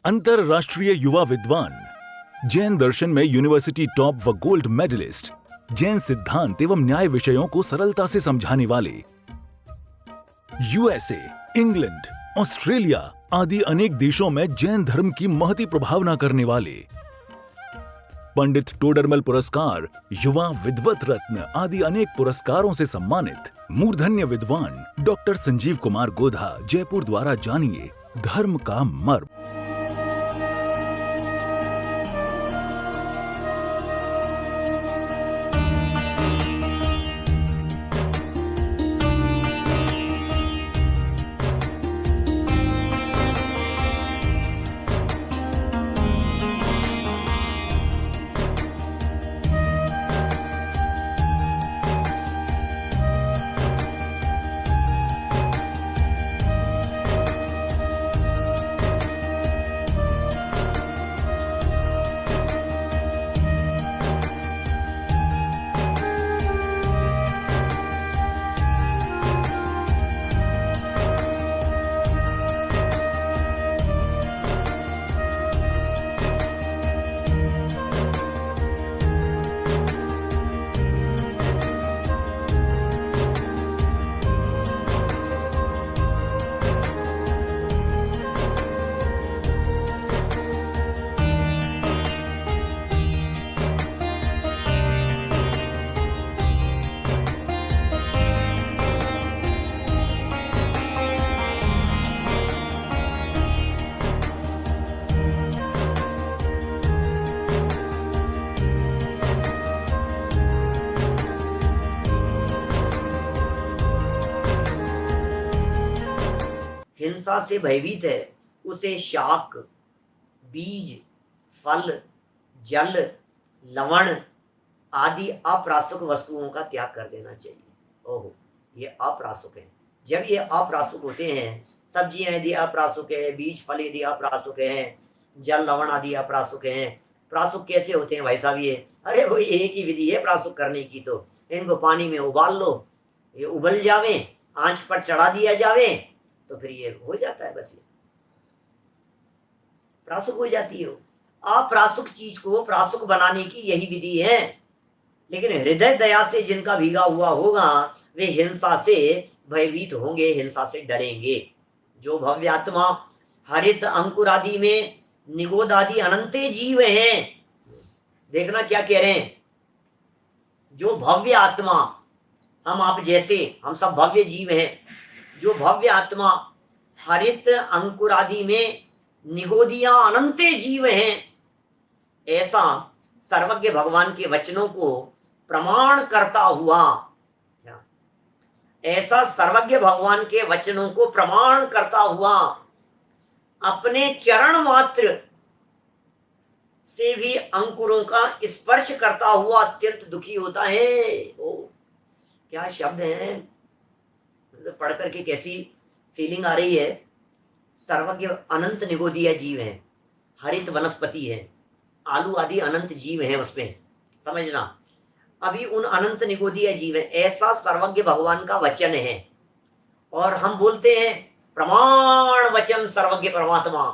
अंतरराष्ट्रीय युवा विद्वान, जैन दर्शन में यूनिवर्सिटी टॉप व गोल्ड मेडलिस्ट, जैन सिद्धांत एवं न्याय विषयों को सरलता से समझाने वाले, यूएसए, इंग्लैंड, ऑस्ट्रेलिया आदि अनेक देशों में जैन धर्म की महती प्रभावना करने वाले, पंडित टोडरमल पुरस्कार, युवा विद्वत रत्न आदि अनेक पुरस्कारों से सम्मानित मूर्धन्य विद्वान डॉक्टर संजीव कुमार गोधा जयपुर द्वारा जानिए धर्म का मर्म। हिंसा से भयभीत है उसे शाक, बीज, फल, जल, लवण आदि अप्रासुक वस्तुओं का त्याग कर देना चाहिए। ओहो, ये अप्रासुक है। जब ये अप्रासुक होते हैं, सब्जियां यदि अप्रासुक है, बीज फल यदि अप्रासुक हैं, जल लवण आदि अप्रासुक हैं, प्रासुक कैसे होते हैं भाई साहब? ये अरे वो एक ही विधि है प्रासुक करने की, तो इनको पानी में उबाल लो, ये उबल जावे, आंच पर चढ़ा दिया जावे तो फिर ये हो जाता है, बस ये प्रासुक हो जाती है। अप्रासुक चीज को प्रासुक बनाने की यही विधि है। लेकिन हृदय दया से जिनका भीगा हुआ होगा वे हिंसा से भयभीत होंगे, हिंसा से डरेंगे। जो भव्य आत्मा हरित अंकुर आदि में निगोद आदि अनंते जीव हैं, देखना क्या कह रहे हैं, जो भव्य आत्मा, हम आप जैसे हम सब भव्य जीव हैं, जो भव्य आत्मा हरित अंकुर आदि में निगोदिया अनंते जीव हैं, ऐसा सर्वज्ञ भगवान के वचनों को प्रमाण करता हुआ, ऐसा सर्वज्ञ भगवान के वचनों को प्रमाण करता हुआ अपने चरण मात्र से भी अंकुरों का स्पर्श करता हुआ अत्यंत दुखी होता है। ओ क्या शब्द है, पढ़ करके कैसी फीलिंग आ रही है। सर्वज्ञ अनंत निगोदिया जीव है, हरित वनस्पति है, आलू आदि अनंत जीव हैं उसमें, समझना। अभी उन अनंत निगोदिया जीव है, ऐसा सर्वज्ञ भगवान का वचन है। और हम बोलते हैं प्रमाण वचन सर्वज्ञ परमात्मा,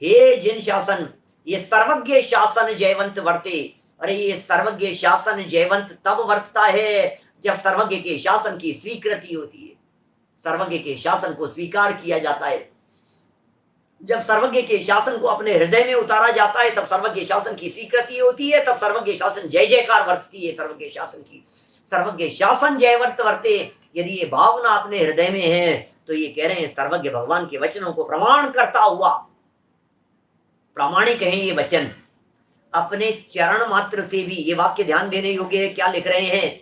हे जिन शासन, ये सर्वज्ञ शासन जयवंत वर्ते। अरे ये सर्वज्ञ शासन जयवंत तब वर्तता है जब सर्वज्ञ के शासन की स्वीकृति होती है, सर्वज्ञ के शासन को स्वीकार किया जाता है। जब सर्वज्ञ के शासन को अपने हृदय में उतारा जाता है तब सर्वज्ञ शासन की स्वीकृति होती है, तब सर्वज्ञ शासन जय जयकार वर्तती है सर्वज्ञ शासन की। सर्वज्ञ शासन जयवंत वर्ते, यदि ये भावना अपने हृदय में है तो ये कह रहे हैं सर्वज्ञ भगवान के वचनों को प्रमाण करता हुआ, प्रामाणिक है ये वचन। अपने चरण मात्र से भी, ये वाक्य ध्यान देने योग्य है, क्या लिख रहे हैं,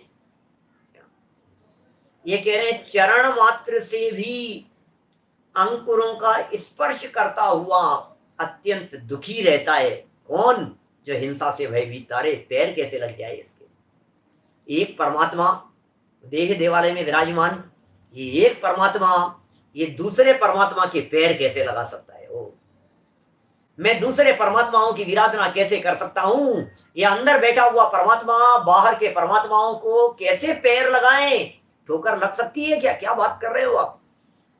ये कह रहे हैं चरण मात्र से भी अंकुरों का स्पर्श करता हुआ अत्यंत दुखी रहता है। कौन? जो हिंसा से भयभीत। तारे पैर कैसे लग जाए इसके। एक परमात्मा देह देवालय में विराजमान, ये एक परमात्मा ये दूसरे परमात्मा के पैर कैसे लगा सकता है? ओ, मैं दूसरे परमात्माओं की विराधना कैसे कर सकता हूं? ये अंदर बैठा हुआ परमात्मा बाहर के परमात्माओं को कैसे पैर लगाए? ठोकर लग सकती है क्या? क्या बात कर रहे हो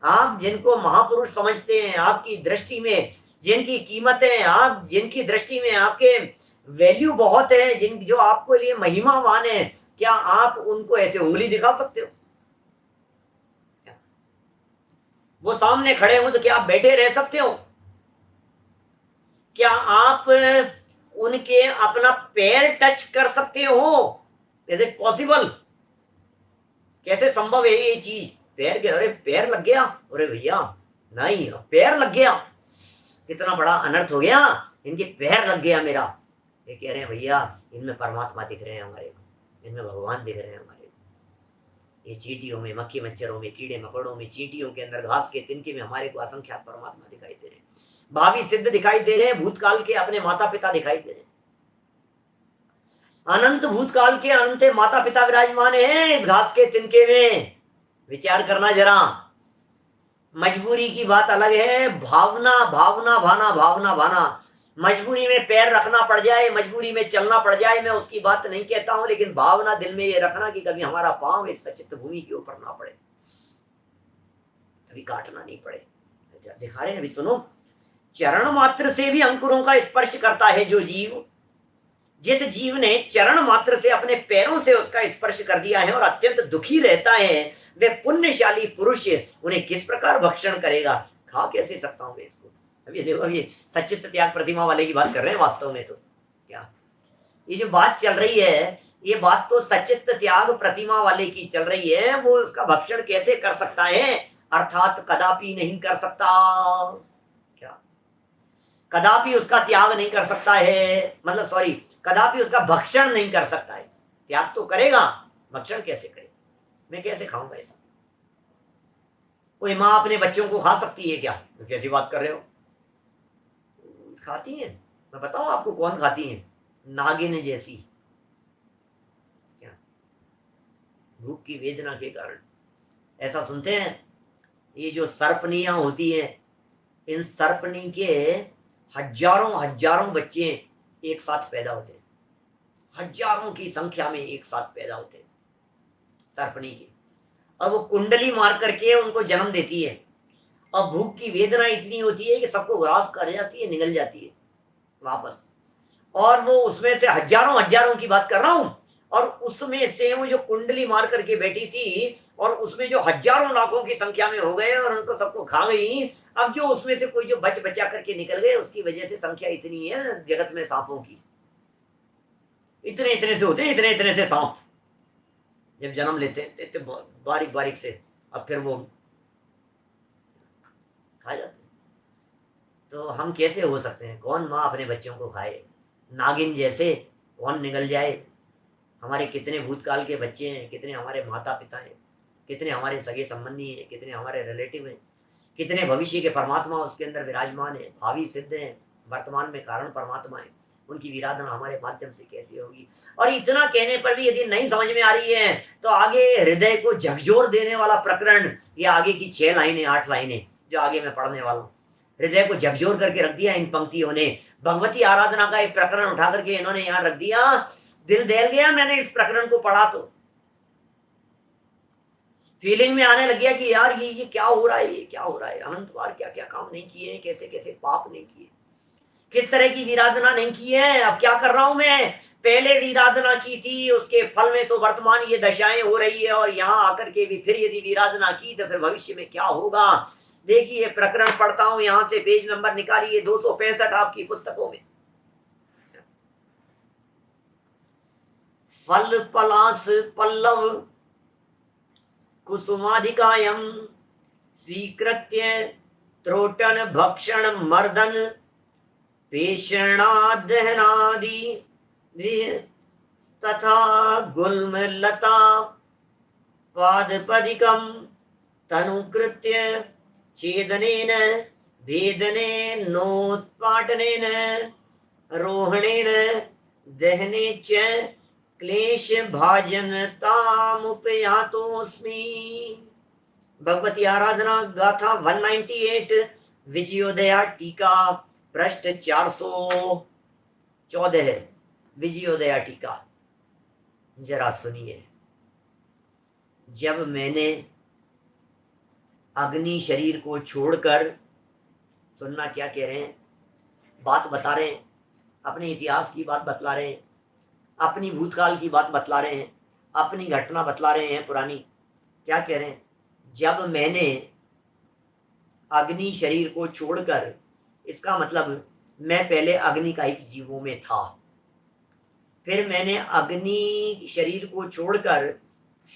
आप जिनको महापुरुष समझते हैं, आपकी दृष्टि में जिनकी कीमतें आप, जिनकी दृष्टि में आपके वैल्यू बहुत है, जिन जो आपको लिए महिमावान है, क्या आप उनको ऐसे उंगली दिखा सकते हो? वो सामने खड़े हो तो क्या आप बैठे रह सकते हो? क्या आप उनके अपना पैर टच कर सकते हो? Is it possible? कैसे संभव है ये चीज? पैर के, अरे पैर लग गया, अरे भैया नहीं, पैर लग गया, कितना बड़ा अनर्थ हो गया, इनके पैर लग गया मेरा। ये कह रहे हैं भैया इनमें परमात्मा दिख रहे हैं हमारे को, इनमें भगवान दिख रहे हैं हमारे को। ये चींटियों में, मक्खी मच्छरों में, कीड़े मकोड़ों में, चींटियों के अंदर, घास के तिनके में हमारे को असंख्यात परमात्मा दिखाई दे रहे हैं, भावी सिद्ध दिखाई दे रहे हैं, भूतकाल के अपने माता पिता दिखाई दे रहे हैं। अनंत भूतकाल के अनंत माता पिता विराजमान है इस घास के तिनके में। विचार करना जरा। मजबूरी की बात अलग है, भावना भावना भाना भावना भाना, मजबूरी में पैर रखना पड़ जाए, मजबूरी में चलना पड़ जाए, मैं उसकी बात नहीं कहता हूं, लेकिन भावना दिल में ये रखना कि कभी हमारा पांव इस सचित भूमि के ऊपर ना पड़े, कभी काटना नहीं पड़े। दिखा रहे हैं अभी, सुनो, चरण मात्र से भी अंकुरों का स्पर्श करता है जो जीव, जिस जीव ने चरण मात्र से अपने पैरों से उसका स्पर्श कर दिया है और अत्यंत दुखी रहता है, वे पुण्यशाली पुरुष उन्हें किस प्रकार भक्षण करेगा? खा कैसे सकता हूं मैं इसको? अभी देखो, अभी सच्चित त्याग प्रतिमा वाले की बात कर रहे हैं वास्तव में। तो क्या ये जो बात चल रही है, ये बात तो सच्चित त्याग प्रतिमा वाले की चल रही है। वो उसका भक्षण कैसे कर सकता है? अर्थात कदापि नहीं कर सकता। क्या कदापि उसका त्याग नहीं कर सकता है, मतलब सॉरी, कदापि उसका भक्षण नहीं कर सकता है। त्याग तो करेगा, भक्षण कैसे करे? मैं कैसे खाऊंगा ऐसा? कोई माँ अपने बच्चों को खा सकती है क्या? तो कैसी बात कर रहे हो? खाती हैं, मैं बताऊं आपको कौन खाती हैं? नागिन जैसी। क्या? भूख की वेदना के कारण ऐसा सुनते हैं। ये जो सर्पनियां होती हैं, इन सर्पनी के हजारों हजारों बच्चे एक साथ पैदा होते हैं, हजारों की संख्या में एक साथ पैदा होते हैं सर्पनी के। अब वो कुंडली मार करके उनको जन्म देती है। अब भूख की वेदना इतनी होती है कि सबको ग्रास कर जाती है, निगल जाती है वापस। और वो उसमें से हजारों हजारों की बात कर रहा हूं, और उसमें से वो जो कुंडली मार करके बैठी थी, और उसमें जो हजारों लाखों की संख्या में हो गए और उनको सबको खा गई। अब जो उसमें से कोई जो बच बचा करके निकल गए, उसकी वजह से संख्या इतनी है जगत में सांपों की। इतने इतने से होते हैं, इतने इतने से सांप जब जन्म लेते हैं, इतने बारीक बारीक से, अब फिर वो खा जाते हैं। तो हम कैसे हो सकते हैं? कौन माँ अपने बच्चों को खाए? नागिन जैसे कौन निगल जाए? हमारे कितने भूतकाल के बच्चे हैं, कितने हमारे माता पिता हैं, कितने हमारे सगे संबंधी हैं, कितने हमारे रिलेटिव हैं, कितने भविष्य के परमात्मा उसके अंदर विराजमान है, भावी सिद्ध हैं, वर्तमान में कारण परमात्मा है। उनकी विराधना हमारे माध्यम से कैसी होगी? और इतना कहने पर भी यदि नहीं समझ में आ रही है, तो आगे हृदय को झकझोर देने वाला प्रकरण, ये आगे की 6 लाइनें 8 लाइनें जो आगे मैं पढ़ने वाला हूँ, हृदय को झकझोर करके रख दिया इन पंक्तियों ने। भगवती आराधना का एक प्रकरण उठा करके इन्होंने यहाँ रख दिया। दिल दहल गया मैंने इस प्रकरण को पढ़ा तो। फीलिंग में आने लग गया कि यार ये क्या हो रहा है, ये क्या हो रहा है? अनंत बार क्या क्या काम नहीं किए हैं, कैसे कैसे पाप नहीं किए, किस तरह की विराधना नहीं की है। अब क्या कर रहा हूं मैं? पहले विराधना की थी, उसके फल में तो वर्तमान ये दशाएं हो रही है, और यहाँ आकर के भी फिर यदि विराधना की तो फिर भविष्य में क्या होगा? देखिए प्रकरण पढ़ता हूं, यहां से पेज नंबर निकालिए 265 आपकी पुस्तकों में। फल पलास पल्लव कुसुमाधिकायम स्वीकृत्य त्रोटन भक्षण मर्दन पेषणादहनादि तथा गुल्म लता पादपदिकम तनुकृत्य छेदनेन भेदनेनोत्पाटनेन रोहणेन दहने च क्लेश भाजनतामुपयातोस्मि। भगवती आराधना गाथा 198 विजयोदया टीका पृष्ठ 414 विजयोदया टीका। जरा सुनिए। जब मैंने अग्नि शरीर को छोड़कर, सुनना क्या कह रहे हैं, बात बता रहे हैं, अपने इतिहास की बात बतला रहे हैं, अपनी भूतकाल की बात बतला रहे हैं, अपनी घटना बतला रहे हैं पुरानी। क्या कह रहे हैं? जब मैंने अग्नि शरीर को छोड़कर, इसका मतलब मैं पहले अग्नि का एक जीवों में था, फिर मैंने अग्नि शरीर को छोड़कर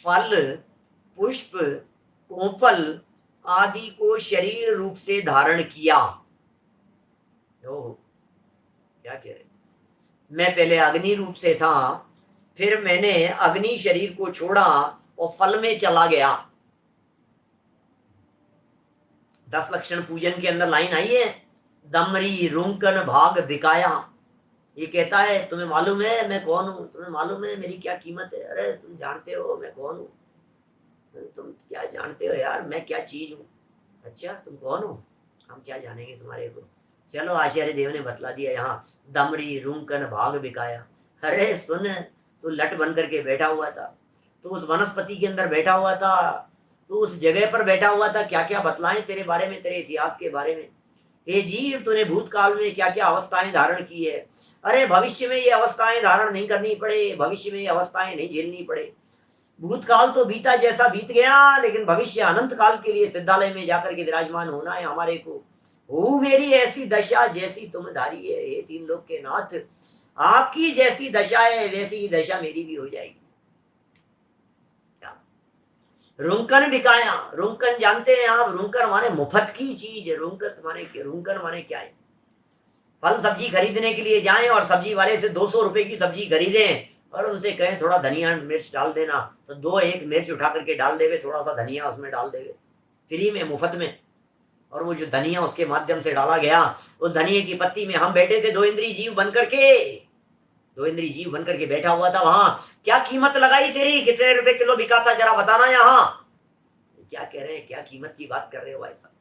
फल, पुष्प, कोपल आदि को शरीर रूप से धारण किया। ओह, क्या कह रहे? मैं पहले अग्नि रूप से था, फिर मैंने अग्नि शरीर को छोड़ा और फल में चला गया। 10 लक्षण पूजन के अंदर लाइन आई है, दमरी रुंकन भाग बिकाया। ये कहता है तुम्हें मालूम है मैं कौन हूं, तुम्हें मालूम है मेरी क्या कीमत है? अरे तुम जानते हो मैं कौन हूं? तुम क्या जानते हो यार मैं क्या चीज हूं? अच्छा तुम कौन हो? हम क्या जानेंगे तुम्हारे को? चलो आचार्य देव ने बतला दिया यहाँ, दमरी रुंकन भाग बिकाया। अरे सुन, तू लट बन करके बैठा हुआ था, तू उस वनस्पति के अंदर बैठा हुआ था, तू उस जगह पर बैठा हुआ था। क्या क्या बतलाएं तेरे बारे में, तेरे इतिहास के बारे में। हे जीव, तूने भूतकाल में क्या क्या अवस्थाएं धारण की है। अरे भविष्य में ये अवस्थाएं धारण नहीं करनी पड़े, भविष्य में ये अवस्थाएं नहीं झेलनी पड़े। भूतकाल तो बीता जैसा बीत गया, लेकिन भविष्य अनंत काल के लिए सिद्धालय में जाकर के विराजमान होना है हमारे को। हो मेरी ऐसी दशा जैसी तुम धारी है, हे तीन लोक के नाथ, आपकी जैसी दशा है वैसी ही दशा मेरी भी हो जाएगी। रुंकन बिकाया, रुंकन जानते हैं आप? रुंकन माने मुफ्त की चीज। रुंकन माने क्या है? फल सब्जी खरीदने के लिए जाएं और सब्जी वाले से 200 रुपए की सब्जी खरीदें और उनसे कहें थोड़ा धनिया मिर्च डाल देना, तो 2-1 मिर्च उठा करके डाल देवे, थोड़ा सा धनिया उसमें डाल देवे, फ्री में, मुफ्त में। और वो जो धनिया उसके माध्यम से डाला गया, उस धनिये की पत्ती में हम बैठे थे, 2 इंद्रिय जीव बनकर के बैठा हुआ था वहां। क्या कीमत लगाई तेरी? कितने रुपए किलो बिका था जरा बताना। यहाँ क्या कह रहे हैं? क्या कीमत की बात कर रहे हो भाई साहब?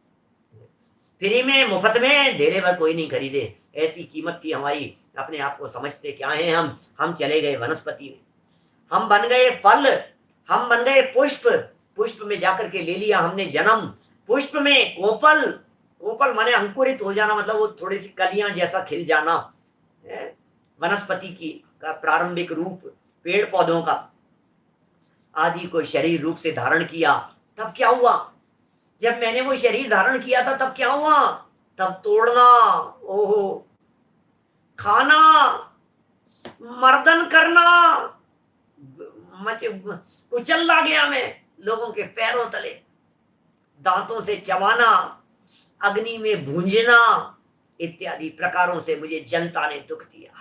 फ्री में, मुफ्त में, ढेरे भर कोई नहीं खरीदे, ऐसी कीमत थी हमारी। अपने आप को समझते क्या है हम चले गए वनस्पति में, हम बन गए फल, हम बन गए पुष्प, पुष्प में जाकर के ले लिया हमने जन्म, पुष्प में कोपल, कोपल माने अंकुरित हो जाना, मतलब वो थोड़ी सी कलियां जैसा खिल जाना, वनस्पति की का प्रारंभिक रूप, पेड़ पौधों का आदि को शरीर रूप से धारण किया। तब क्या हुआ? जब मैंने वो शरीर धारण किया था तब क्या हुआ? तब तोड़ना, ओहो, खाना, मर्दन करना, कुचलना गया मैं लोगों के पैरों तले, दांतों से चबाना, अग्नि में भूंजना इत्यादि प्रकारों से मुझे जनता ने दुख दिया।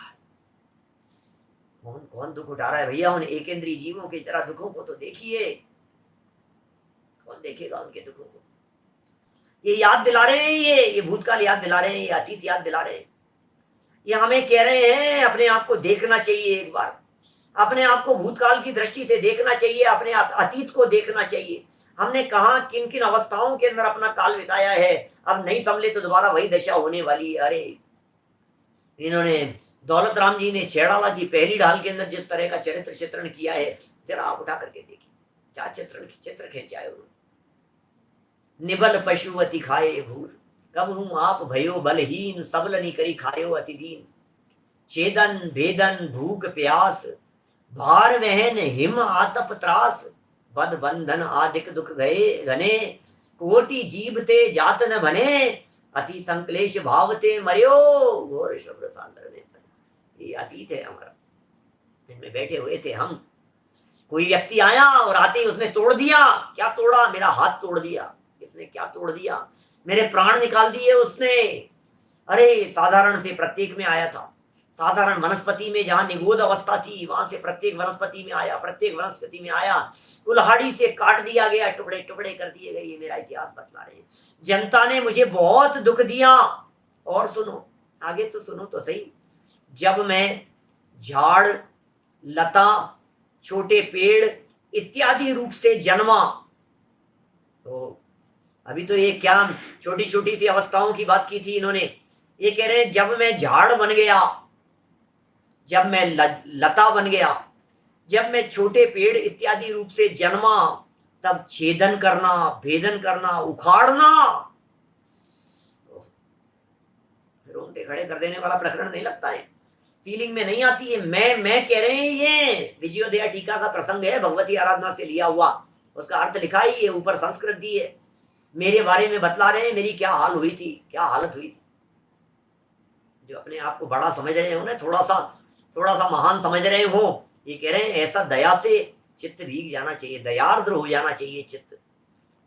कौन कौन दुख उठा रहा है भैया? उन एकेंद्रीय जीवों के जरा दुखों को तो देखिए, कौन देखेगा उनके दुखों को? ये याद दिला रहे हैं, ये भूतकाल याद दिला रहे हैं, ये अतीत याद दिला रहे हैं। ये हमें कह रहे हैं अपने आप को देखना चाहिए, एक बार अपने आप को भूतकाल की दृष्टि से देखना चाहिए, अपने अतीत को देखना चाहिए। हमने कहा किन किन अवस्थाओं के अंदर अपना काल बिताया है, अब नहीं संभले तो दोबारा वही दशा होने वाली है। अरे इन्होंने, दौलत राम जी ने छेड़ाला की पहली ढाल के अंदर जिस तरह का चरित्र चित्रण किया है, जरा आप उठा करके देखिए क्या चित्र खींचा है उन्होंने। निबल पशुवती खाए भूर, कब हूं आप भयो बलहीन, सबलनी करी खायो अति दीन। छेदन भेदन भूख प्यास, भार वहन हिम आतप त्रास। बद बंधन आदिक दुख गए घने, कोटि जीव ते जात न बने। अति संक्लेश भावते मर्यो, घोर शुभ्र सागर में। ये अतीत है हमारा, इनमें बैठे हुए थे हम। कोई व्यक्ति आया और आते ही उसने तोड़ दिया। क्या तोड़ा? मेरा हाथ तोड़ दिया। इसने क्या तोड़ दिया? मेरे प्राण निकाल दिए उसने। अरे साधारण से प्रत्येक में आया था, साधारण वनस्पति में जहां निगोद अवस्था थी वहां से प्रत्येक वनस्पति में आया, प्रत्येक वनस्पति में आया, कुल्हाड़ी से काट दिया गया, टुकड़े टुकड़े कर दिए गए। ये मेरा इतिहास बतला रहे हैं। जनता ने मुझे बहुत दुख दिया। और सुनो, आगे तो सुनो तो सही। जब मैं झाड़, लता, छोटे पेड़ इत्यादि रूप से जन्मा, तो अभी तो ये क्या छोटी छोटी सी अवस्थाओं की बात की थी इन्होंने। ये कह रहे हैं जब मैं झाड़ बन गया, जब मैं लता बन गया, जब मैं छोटे पेड़ इत्यादि रूप से जन्मा, तब छेदन करना, भेदन करना, उखाड़ना, रोंगटे खड़े कर देने वाला प्रकरण नहीं लगता है, फीलिंग में नहीं आती है। मैं कह रहे हैं, ये विजयोदया टीका का प्रसंग है, भगवती आराधना से लिया हुआ, उसका अर्थ लिखा ही है, ऊपर संस्कृत दी है, मेरे बारे में बतला रहे हैं मेरी क्या हाल हुई थी, क्या हालत हुई थी। जो अपने आप को बड़ा समझ रहे हो ना, थोड़ा सा महान समझ रहे हो, ये कह रहे हैं ऐसा दया से चित्त भीग जाना चाहिए, दयार्द्र हो जाना चाहिए चित्त।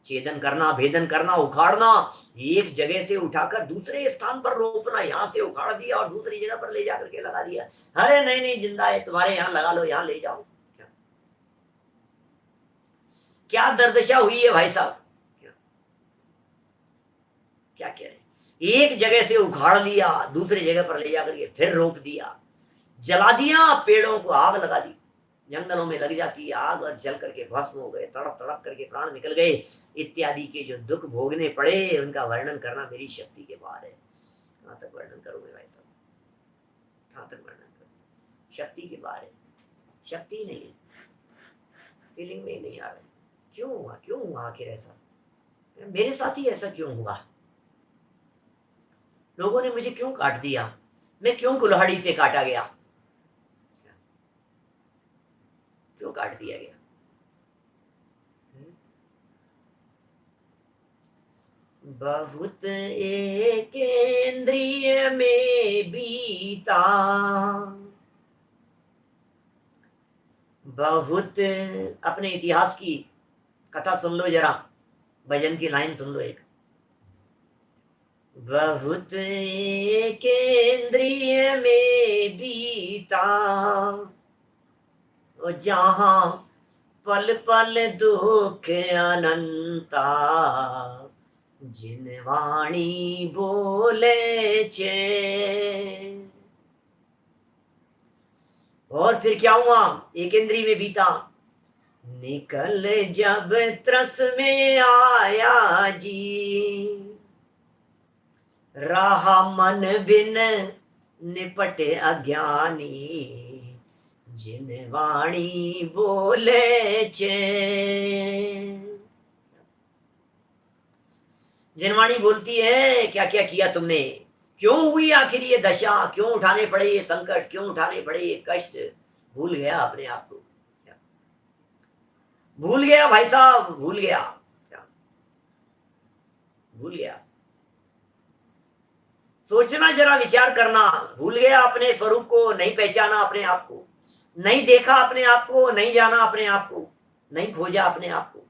छेदन करना, भेदन करना, उखाड़ना, एक जगह से उठाकर दूसरे स्थान पर रोपना, यहाँ से उखाड़ दिया और दूसरी जगह पर ले जाकर के लगा दिया, अरे नहीं नहीं जिंदा है, तुम्हारे यहाँ लगा लो, यहाँ ले जाओ। क्या दर्दशा हुई है भाई साहब, क्या कह रहे हैं, एक जगह से उखाड़ लिया, दूसरी जगह पर ले जाकर के फिर रोप दिया, जला दिया, पेड़ों को आग लगा दी, जंगलों में लग जाती है आग और जल करके भस्म हो गए, तड़प तड़प करके प्राण निकल गए, इत्यादि के जो दुख भोगने पड़े उनका वर्णन करना मेरी शक्ति के बाहर है। कहाँ तक वर्णन करूंगे भाई साहब, कहाँ तक वर्णन करूं, शक्ति के बाहर है, शक्ति नहीं है, फीलिंग में नहीं आ रहा है। क्यों हुआ आखिर ऐसा, मेरे साथ ही ऐसा क्यों हुआ, लोगों ने मुझे क्यों काट दिया, मैं क्यों कुल्हाड़ी से काटा गया, क्यों काट दिया गया। बहुत एक इंद्रिय में बीता, बहुत, अपने इतिहास की कथा सुन लो जरा, भजन की लाइन सुन लो एक, बहुत एक इंद्रिय में बीता, जहां पल पल दुख अनंता, जिन वाणी बोले चे। और फिर क्या हुआ, एक इंद्री में बीता, निकल जब त्रस में आया जी, रहा मन बिन निपटे अज्ञानी, जिन वाणी बोले चे। जिन वाणी बोलती है क्या क्या किया तुमने, क्यों हुई आखिर ये दशा, क्यों उठाने पड़े ये संकट, क्यों उठाने पड़े ये कष्ट। भूल गया अपने आप को, भूल गया भाई साहब, भूल गया, भूल गया। सोचना, जरा विचार करना, भूल गया अपने स्वरूप को, नहीं पहचाना अपने आप को, नहीं देखा अपने आप को, नहीं जाना अपने आप को, नहीं खोजा अपने आप को।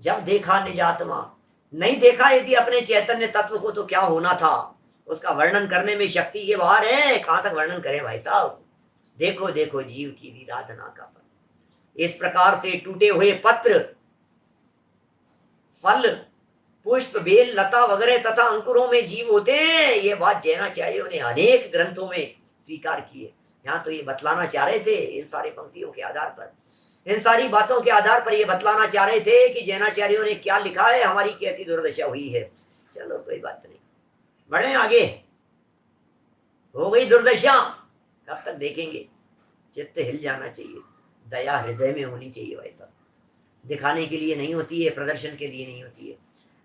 जब देखा निजात्मा, नहीं देखा यदि अपने चैतन्य तत्व को तो क्या होना था, उसका वर्णन करने में शक्ति के बाहर है। कहां तक वर्णन करें भाई साहब, देखो देखो जीव की विराधना का फल। इस प्रकार से टूटे हुए पत्र, फल, पुष्प, बेल, लता वगैरह तथा अंकुरों में जीव होते हैं, ये बात जैनाचार्यों ने अनेक ग्रंथों में स्वीकार की है। यहाँ तो ये बतलाना चाह रहे थे, इन सारी पंक्तियों के आधार पर, इन सारी बातों के आधार पर ये बतलाना चाह रहे थे कि जैनाचार्यों ने क्या लिखा है, हमारी कैसी दुर्दशा हुई है। चलो कोई बात नहीं, बढ़े आगे। हो गई दुर्दशा, कब तक देखेंगे, चित्त हिल जाना चाहिए, दया हृदय में होनी चाहिए भाई साहब। दिखाने के लिए नहीं होती है, प्रदर्शन के लिए नहीं होती है।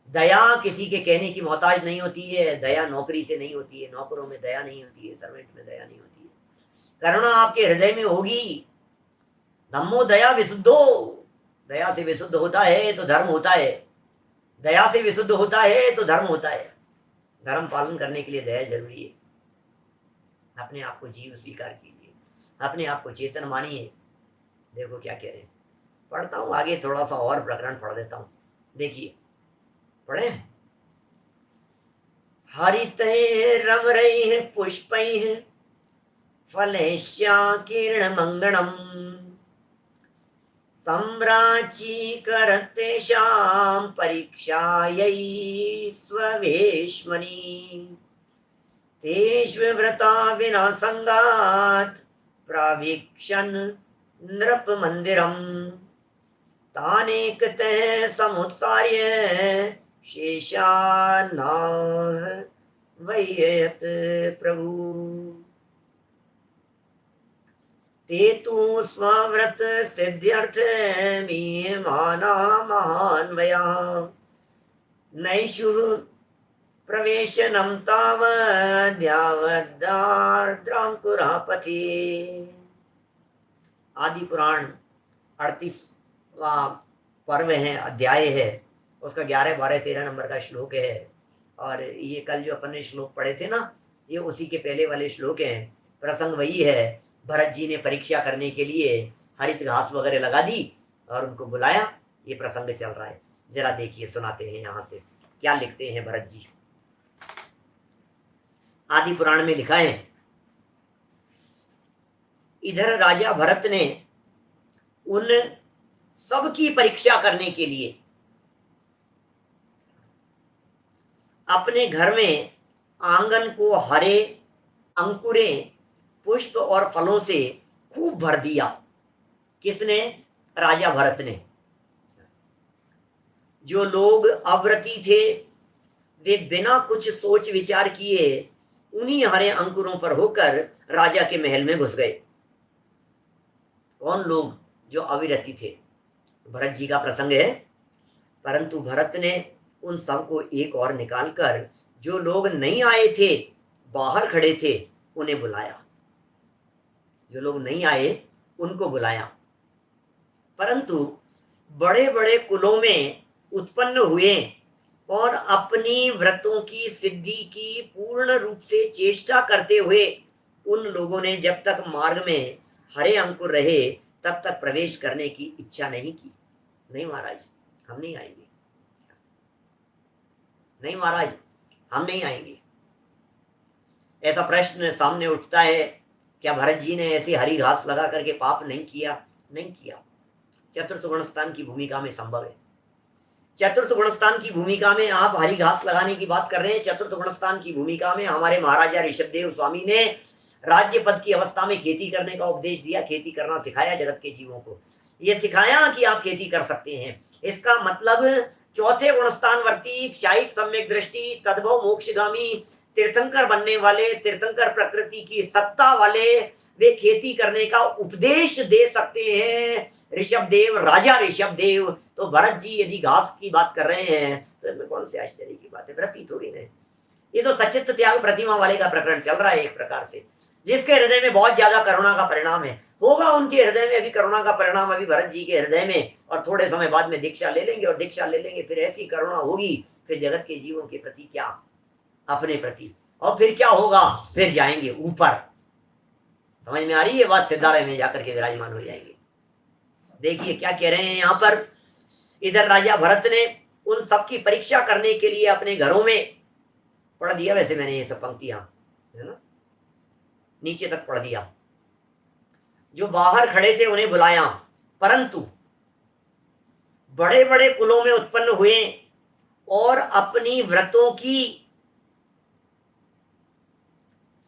दया किसी के कहने की मोहताज नहीं होती है। दया नौकरी से नहीं होती है, नौकरों में दया नहीं होती है, सर्वेंट में दया नहीं होती है। करुणा आपके हृदय में होगी। धम्मो दया विशुद्धो, दया से विशुद्ध होता है तो धर्म होता है, दया से विशुद्ध होता है तो धर्म होता है। धर्म पालन करने के लिए दया जरूरी है। अपने आप को जीव स्वीकार कीजिए, अपने आप को चेतन मानिए। देखो क्या कह रहे हैं, पढ़ता हूं आगे, थोड़ा सा और प्रकरण पढ़ देता हूं, देखिए, पढ़े। हरित रम रही पुष्प फलैश्चाकीर्ण मंगणम, सम्राची करतेषां परीक्षायै स्ववेश्मनि, तेष्वव्रता विना संगात् प्रावीक्षन् नृप मंदिरम, तानेकतः समुत्सार्य शेषानाह वैयत प्रभु। ते तु स्वव्रत सिद्ध्यर्थ मीयमाना महान्वया, नैषु प्रवेशनं तावद्यावदार्द्रांकुरापथि। आदि पुराण 38वां पर्व है, अध्याय है, उसका 11, 12, 13 नंबर का श्लोक है। और ये कल जो अपन ने श्लोक पढ़े थे ना, ये उसी के पहले वाले श्लोक हैं। प्रसंग वही है, भरत जी ने परीक्षा करने के लिए हरित घास वगैरह लगा दी और उनको बुलाया। ये प्रसंग चल रहा है, जरा देखिए, सुनाते हैं यहाँ से क्या लिखते हैं भरत जी। आदि पुराण में लिखा है, इधर राजा भरत ने उन सबकी परीक्षा करने के लिए अपने घर में आंगन को हरे अंकुरे, पुष्प और फलों से खूब भर दिया। किसने? राजा भरत ने। जो लोग अव्रती थे वे बिना कुछ सोच विचार किए उन्हीं हरे अंकुरों पर होकर राजा के महल में घुस गए। कौन लोग? जो अविरती थे। भरत जी का प्रसंग है। परंतु भरत ने उन सबको एक और निकालकर जो लोग नहीं आए थे, बाहर खड़े थे, उन्हें बुलाया। जो लोग नहीं आए उनको बुलाया। परंतु बड़े बड़े कुलों में उत्पन्न हुए और अपनी व्रतों की सिद्धि की पूर्ण रूप से चेष्टा करते हुए उन लोगों ने जब तक मार्ग में हरे अंकुर रहे तब तक प्रवेश करने की इच्छा नहीं की। नहीं महाराज, हम नहीं आएंगे। नहीं महाराज, हम नहीं आएंगे। ऐसा प्रश्न सामने उठता है, क्या भरत जी ने ऐसी हरी घास लगा करके पाप नहीं किया? नहीं किया। चतुर्थ गुणस्थान की भूमिका में संभव है। चतुर्थ गुणस्थान की भूमिका में आप हरी घास लगाने की बात कर रहे हैं। चतुर्थ गुणस्थान की भूमिका में हमारे महाराजा ऋषभदेव स्वामी ने राज्य पद की अवस्था में खेती करने का उपदेश दिया, खेती करना सिखाया जगत के जीवों को। ये सिखाया कि आप खेती कर सकते हैं। इसका मतलब चौथे गुणस्थान वर्ती, क्षायिक सम्यक दृष्टि, तद्भव मोक्षगामी, तीर्थंकर बनने वाले, तीर्थंकर प्रकृति की सत्ता वाले, वे खेती करने का उपदेश दे सकते हैं। ऋषभदेव, राजा ऋषभदेव। तो भरत जी यदि घास की बात कर रहे हैं तो इसमें कौन से आश्चर्य की बात है? व्रती थोड़ी नहीं। ये तो सचित्त त्याग प्रतिमा वाले का प्रकरण चल रहा है एक प्रकार से। जिसके हृदय में बहुत ज्यादा करुणा का परिणाम है, होगा उनके हृदय में अभी करुणा का परिणाम अभी भरत जी के हृदय में, और थोड़े समय बाद में दीक्षा ले लेंगे, और दीक्षा ले लेंगे फिर ऐसी करुणा होगी, फिर जगत के जीवों के प्रति क्या, अपने प्रति, और फिर क्या होगा? फिर जाएंगे ऊपर। समझ में आ रही है बात? सिद्धालय में जाकर के विराजमान हो जाएंगे। देखिए क्या कह रहे हैं यहाँ पर। इधर राजा भरत ने उन सबकी परीक्षा करने के लिए अपने घरों में, पढ़ दिया वैसे मैंने ये सब पंक्तियां, है ना, नीचे तक पढ़ दिया। जो बाहर खड़े थे उन्हें बुलाया, परंतु बड़े बड़े कुलों में उत्पन्न हुए और अपनी व्रतों की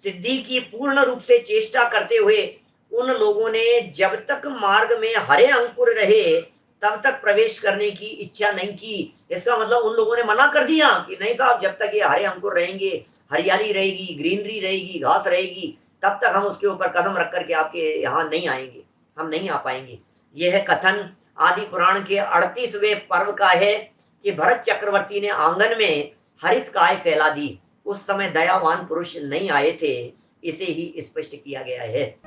सिद्धि की पूर्ण रूप से चेष्टा करते हुए उन लोगों ने जब तक मार्ग में हरे अंकुर रहे तब तक प्रवेश करने की इच्छा नहीं की। इसका मतलब उन लोगों ने मना कर दिया कि नहीं साहब, जब तक ये हरे अंकुर रहेंगे, हरियाली रहेगी, ग्रीनरी रहेगी, घास रहेगी, तब तक हम उसके ऊपर कदम रख करके आपके यहाँ नहीं आएंगे, हम नहीं आ पाएंगे। यह कथन आदि पुराण के 38वें पर्व का है कि भरत चक्रवर्ती ने आंगन में हरित काय फैला दी। उस समय दयावान पुरुष नहीं आए थे, इसे ही स्पष्ट किया गया है।